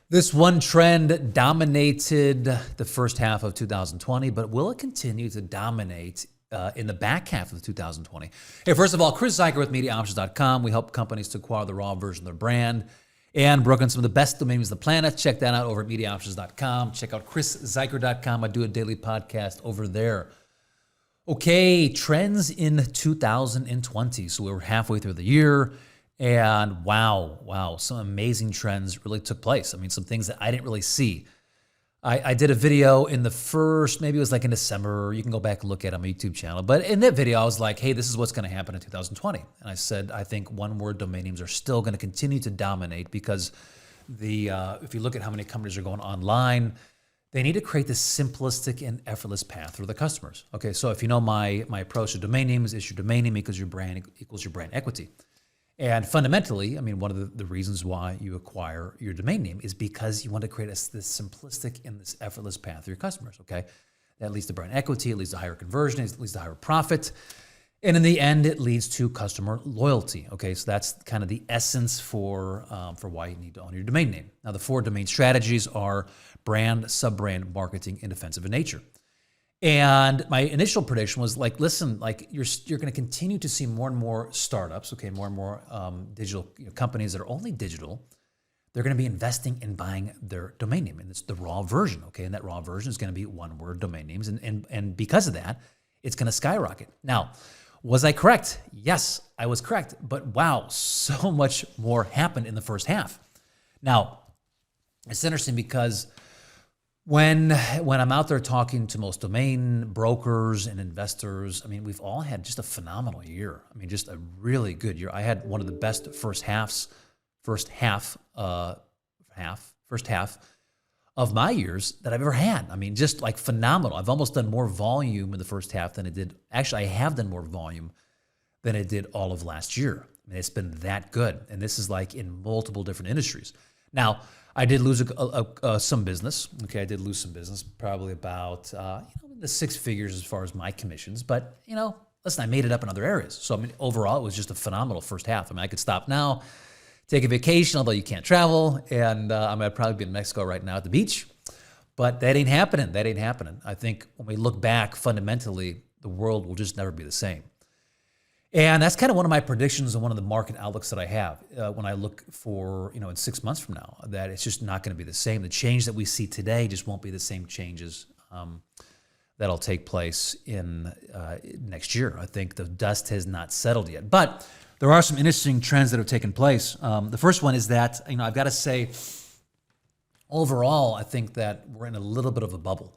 This one trend dominated the first half of 2020, but will it continue to dominate in the back half of 2020? Hey, first of all, Chris Zuiker with MediaOptions.com. We help companies to acquire the raw version of their brand and broker in some of the best domain names on the planet. Check that out over at MediaOptions.com. Check out ChrisZuiker.com. I do a daily podcast over there. Okay, trends in 2020. So we're halfway through the year. And wow, some amazing trends really took place. I mean, some things that I didn't really see. I did a video in the first, maybe it was like in December. You can go back and look at it on my YouTube channel. But in that video, I was like, hey, this is what's going to happen in 2020. And I said, I think one-word domain names are still going to continue to dominate because if you look at how many companies are going online, they need to create this simplistic and effortless path for the customers. Okay, so if you know my approach to domain names is your domain name equals your brand equity. And fundamentally, I mean, one of the reasons why you acquire your domain name is because you want to create this simplistic and this effortless path for your customers, okay? That leads to brand equity, it leads to higher conversion, it leads to higher profit, and in the end, it leads to customer loyalty, okay? So that's kind of the essence for why you need to own your domain name. Now, the 4 domain strategies are brand, sub-brand, marketing, and defensive in nature. And my initial prediction was like, listen, like you're going to continue to see more and more startups, okay, more and more digital companies that are only digital. They're going to be investing in buying their domain name, and it's the raw version, okay. And that raw version is going to be one-word domain names, and because of that, it's going to skyrocket. Now, was I correct? Yes, I was correct. But wow, so much more happened in the first half. Now, it's interesting because when I'm out there talking to most domain brokers and investors, I mean, we've all had just a phenomenal year. I mean, just a really good year. I had one of the best first half of my years that I've ever had. I mean, just like phenomenal. I've almost done more volume in the first half than I did. Actually, I have done more volume than I did all of last year. I mean, it's been that good. And this is like in multiple different industries. Now, I did lose some business. Okay, I did lose some business, probably about the 6 figures as far as my commissions. But listen, I made it up in other areas. So I mean, overall, it was just a phenomenal first half. I mean, I could stop now, take a vacation, although you can't travel, and I'd probably be in Mexico right now at the beach. But that ain't happening. That ain't happening. I think when we look back, fundamentally, the world will just never be the same. And that's kind of one of my predictions and one of the market outlooks that I have when I look for, in 6 months from now, that it's just not going to be the same. The change that we see today just won't be the same changes that'll take place in next year. I think the dust has not settled yet. But there are some interesting trends that have taken place. The first one is that, I've got to say, overall, I think that we're in a little bit of a bubble.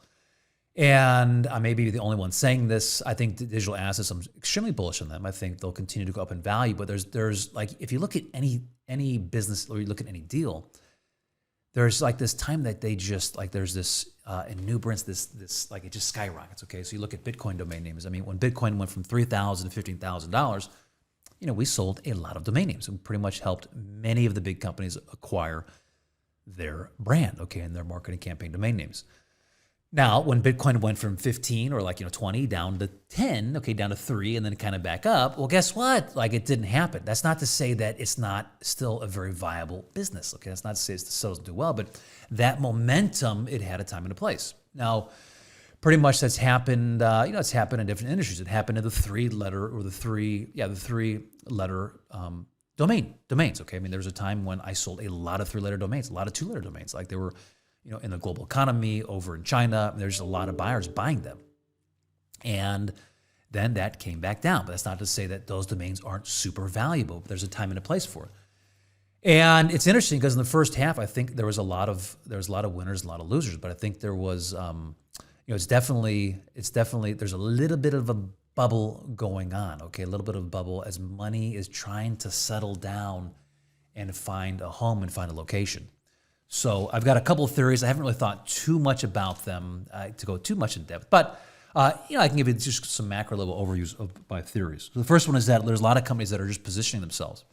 And I may be the only one saying this. I think the digital assets, I'm extremely bullish on them. I think they'll continue to go up in value. But there's like, if you look at any business or you look at any deal, there's like this time that they just like, there's this exuberance, this like it just skyrockets. Okay, so you look at Bitcoin domain names. I mean, when Bitcoin went from $3,000 to $15,000, we sold a lot of domain names and pretty much helped many of the big companies acquire their brand, okay, and their marketing campaign domain names. Now, when Bitcoin went from 15 or 20 down to 10, okay, down to 3, and then kind of back up, well, guess what? Like it didn't happen. That's not to say that it's not still a very viable business, okay? That's not to say it still doesn't do well, but that momentum, it had a time and a place. Now, pretty much that's happened, it's happened in different industries. It happened in the 3-letter domains, okay? I mean, there was a time when I sold a lot of 3-letter domains, a lot of 2-letter domains, like they were in the global economy over in China. There's a lot of buyers buying them. And then that came back down. But that's not to say that those domains aren't super valuable. There's a time and a place for it. And it's interesting because in the first half, I think there was a lot of winners, a lot of losers. But I think there was, it's definitely, there's a little bit of a bubble going on, okay? A little bit of a bubble as money is trying to settle down and find a home and find a location. So I've got a couple of theories. I haven't really thought too much about them to go too much in depth, but I can give you just some macro level overviews of my theories. So the first one is that there's a lot of companies that are just positioning themselves.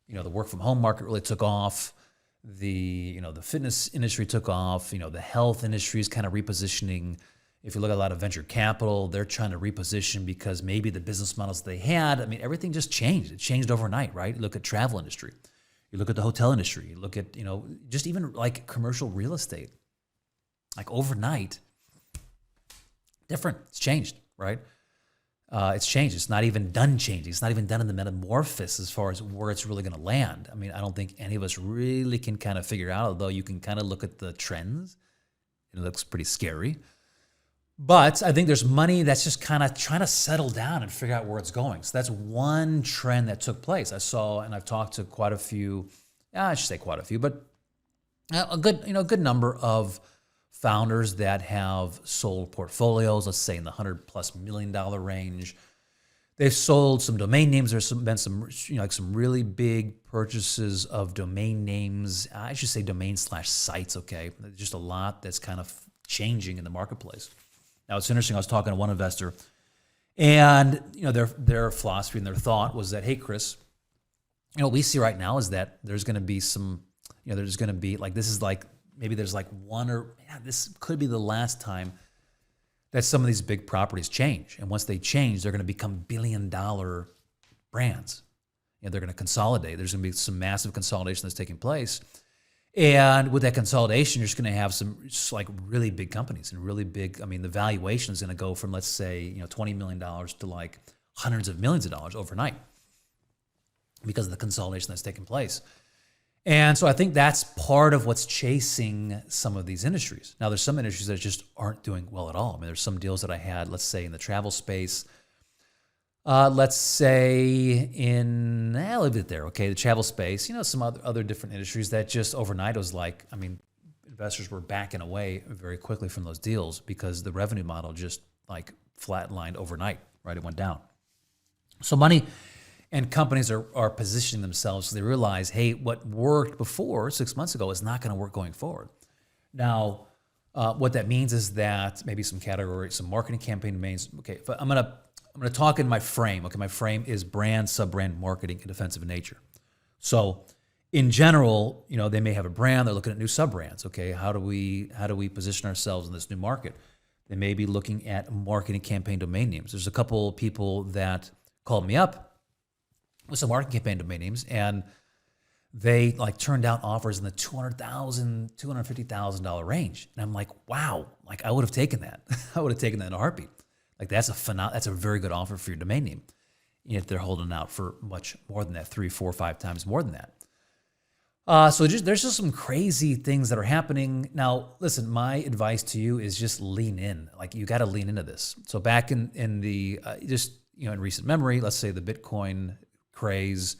The work from home market really took off. The fitness industry took off. The health industry is kind of repositioning. If you look at a lot of venture capital, they're trying to reposition because maybe the business models they had, I mean, everything just changed. It changed overnight, right? Look at travel industry. You look at the hotel industry. You look at, just even like commercial real estate. Like overnight, different. It's changed, right? It's changed. It's not even done changing. It's not even done in the metamorphosis as far as where it's really going to land. I mean, I don't think any of us really can kind of figure out, although you can kind of look at the trends. It looks pretty scary. But I think there's money that's just kind of trying to settle down and figure out where it's going. So that's one trend that took place. I saw, and I've talked to quite a few, I should say quite a few, but a good number of founders that have sold portfolios, let's say in the $100+ million range. They've sold some domain names. There's been some, some really big purchases of domain names. I should say domain/sites. Okay, just a lot that's kind of changing in the marketplace. Now it's interesting. I was talking to one investor, and their philosophy and their thought was that, hey, Chris, what we see right now is that there's going to be some, there's going to be maybe there's this could be the last time that some of these big properties change. And once they change, they're going to become billion-dollar brands. They're going to consolidate. There's going to be some massive consolidation that's taking place. And with that consolidation, you're just going to have some really big companies and really big, the valuation is going to go from, let's say, $20 million to like hundreds of millions of dollars overnight because of the consolidation that's taking place. And so I think that's part of what's chasing some of these industries. Now, there's some industries that just aren't doing well at all. There's some deals that I had, let's say, in the travel space. Let's say I'll leave it there, okay? The travel space, some other different industries that just overnight was investors were backing away very quickly from those deals because the revenue model just flatlined overnight, right? It went down. So money and companies are positioning themselves so they realize, hey, what worked before 6 months ago is not going to work going forward. Now, what that means is that maybe some categories, some marketing campaign domains. Okay, but I'm gonna talk in my frame. Okay, my frame is brand, sub-brand, marketing, and defensive in nature. So, in general, they may have a brand. They're looking at new sub-brands. Okay, how do we position ourselves in this new market? They may be looking at marketing campaign domain names. There's a couple people that called me up with some marketing campaign domain names, and they turned down offers in the $200,000, $250,000 range. And I'm like, wow, I would have taken that. I would have taken that in a heartbeat. That's a very good offer for your domain name. Yet they're holding out for much more than that, 3, 4, 5 times more than that. So there's just some crazy things that are happening. Now, listen, my advice to you is just lean in. You got to lean into this. So back in the, in recent memory, let's say the Bitcoin craze,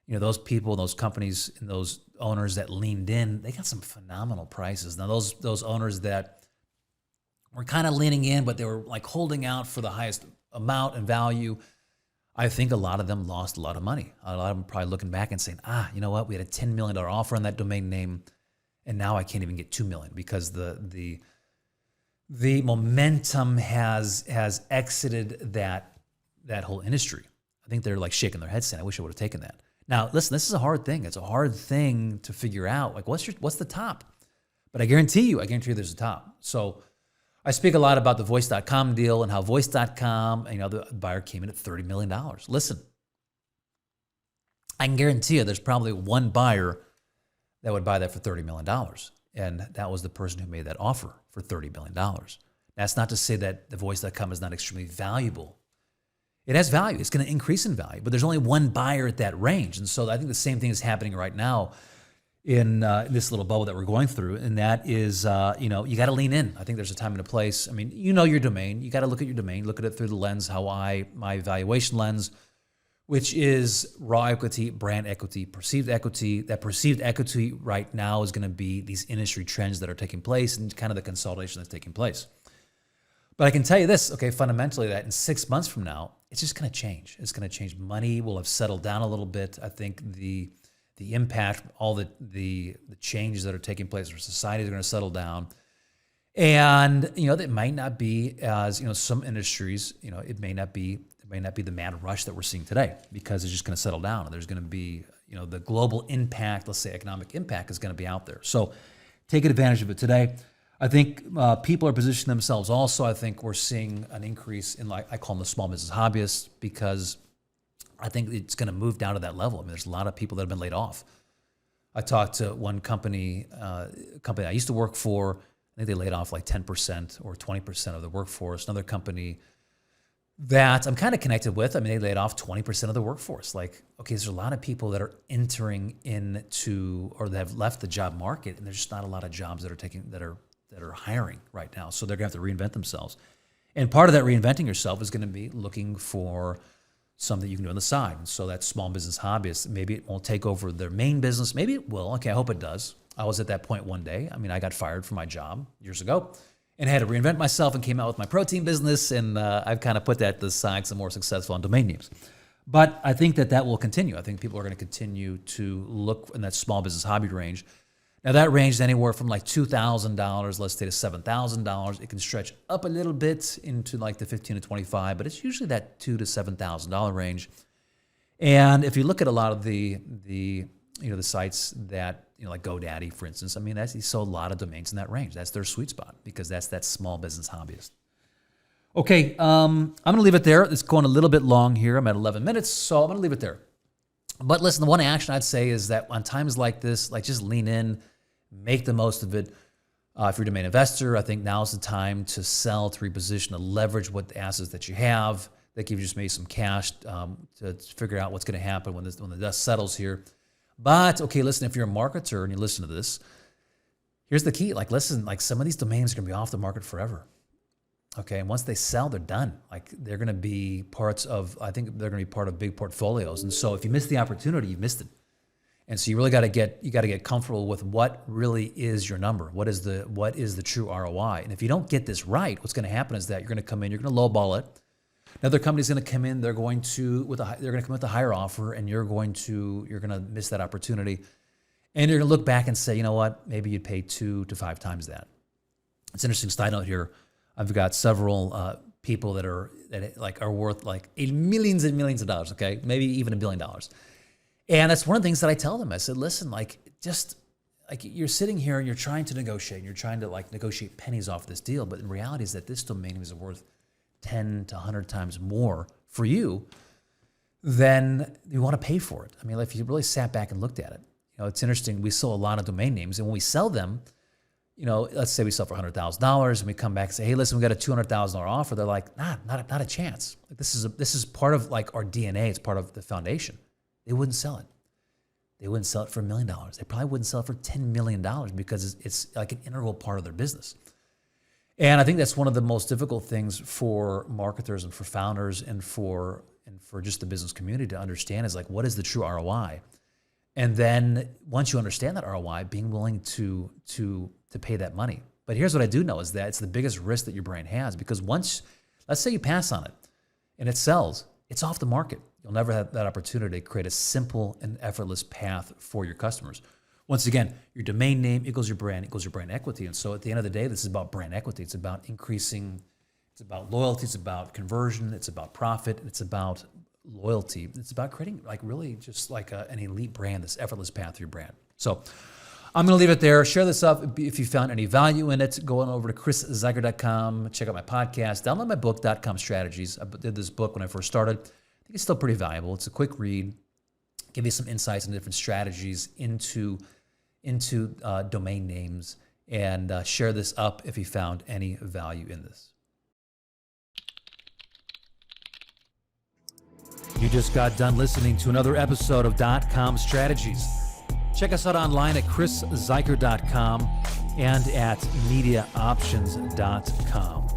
those people, those companies, and those owners that leaned in, they got some phenomenal prices. Now, those owners that were kind of leaning in, but they were holding out for the highest amount and value, I think a lot of them lost a lot of money. A lot of them probably looking back and saying, you know what, we had a $10 million offer on that domain name, and now I can't even get $2 million because the momentum has exited that whole industry. I think they're shaking their heads saying, I wish I would have taken that. Now, listen, this is a hard thing. It's a hard thing to figure out. What's the top? But I guarantee you there's a top. So I speak a lot about the Voice.com deal and how Voice.com, the buyer came in at $30 million. Listen, I can guarantee you there's probably one buyer that would buy that for $30 million. And that was the person who made that offer for $30 million. That's not to say that the Voice.com is not extremely valuable. It has value. It's going to increase in value, but there's only one buyer at that range. And so I think the same thing is happening right now in this little bubble that we're going through, and that is, you got to lean in. I think there's a time and a place. Your domain. You got to look at your domain, look at it through the lens, my valuation lens, which is raw equity, brand equity, perceived equity. That perceived equity right now is going to be these industry trends that are taking place and kind of the consolidation that's taking place. But I can tell you this, okay, fundamentally, that in 6 months from now, it's just going to change. It's going to change. Money will have settled down a little bit. I think the impact, all the changes that are taking place in society are going to settle down. And, that might not be as, some industries, it may not be the mad rush that we're seeing today because it's just going to settle down. And there's going to be, the global impact, let's say economic impact is going to be out there. So take advantage of it today. I think people are positioning themselves also. I think we're seeing an increase in, I call them the small business hobbyists, because I think it's going to move down to that level. There's a lot of people that have been laid off. I talked to one company, company I used to work for. I think they laid off like 10% or 20% of the workforce. Another company that I'm kind of connected with, I mean, they laid off 20% of the workforce. Like, okay, there's a lot of people that are entering into or that have left the job market, and there's just not a lot of jobs that are hiring right now. So they're gonna have to reinvent themselves. And part of that reinventing yourself is gonna be looking for something you can do on the side. And so that small business hobbyist, maybe it won't take over their main business. Maybe it will. Okay, I hope it does. I was at that point one day. I mean, I got fired from my job years ago and had to reinvent myself and came out with my protein business. And I've kind of put that to the side because I'm more successful on domain names. But I think that will continue. I think people are going to continue to look in that small business hobby range. Now that range anywhere from like $2,000, let's say to $7,000. It can stretch up a little bit into like the 15 to 25, but it's usually that $2,000 to $7,000 range. And if you look at a lot of the sites that, like GoDaddy, for instance, I mean, you sell a lot of domains in that range. That's their sweet spot because that's that small business hobbyist. Okay, I'm going to leave it there. It's going a little bit long here. I'm at 11 minutes, so I'm going to leave it there. But listen, the one action I'd say is that on times like this, like just lean in, make the most of it. If you're a domain investor, I think now's the time to sell, to reposition, to leverage what the assets that you have. That gives you just maybe some cash to figure out what's going to happen when the dust settles here. But okay, listen, if you're a marketer and you listen to this, here's the key. Like, listen, like some of these domains are going to be off the market forever. Okay, and once they sell, they're done. Like they're going to be I think they're going to be part of big portfolios. And so if you miss the opportunity, you missed it. And so you really got to get comfortable with what really is your number. What is the true ROI? And if you don't get this right, what's going to happen is that you're going to come in, you're going to lowball it. Another company's going to come in, they're going to come with a higher offer, and you're going to miss that opportunity. And you're going to look back and say, you know what, maybe you'd pay 2 to 5 times that. It's an interesting side note here. I've got several people that are worth like millions and millions of dollars, okay? Maybe even $1 billion. And that's one of the things that I tell them. I said, listen, you're sitting here and you're trying to negotiate, and you're trying to negotiate pennies off this deal, but the reality is that this domain is worth 10 to 100 times more for you than you want to pay for it. I mean, if you really sat back and looked at it, it's interesting. We sell a lot of domain names, and when we sell them, let's say we sell for $100,000 and we come back and say, hey, listen, we got a $200,000 offer. They're like, not a chance. Like, this is part of like our DNA. It's part of the foundation. They wouldn't sell it. They wouldn't sell it for $1 million. They probably wouldn't sell it for $10 million because it's like an integral part of their business. And I think that's one of the most difficult things for marketers and for founders and for just the business community to understand is like, what is the true ROI? And then once you understand that ROI, being willing to pay that money. But here's what I do know is that it's the biggest risk that your brand has, because once, let's say you pass on it and it sells, it's off the market. You'll never have that opportunity to create a simple and effortless path for your customers. Once again, your domain name equals your brand equity. And so at the end of the day, this is about brand equity. It's about increasing, it's about loyalty, it's about conversion, it's about profit, it's about loyalty. It's about creating an elite brand, this effortless path through your brand. So I'm going to leave it there. Share this up. If you found any value in it, go on over to chriszuiker.com, check out my podcast, download my book, .com Strategies. I did this book when I first started. I think it's still pretty valuable. It's a quick read, give you some insights and different strategies into domain names, and share this up if you found any value in this. You just got done listening to another episode of .com Strategies. Check us out online at chriszuiker.com and at mediaoptions.com.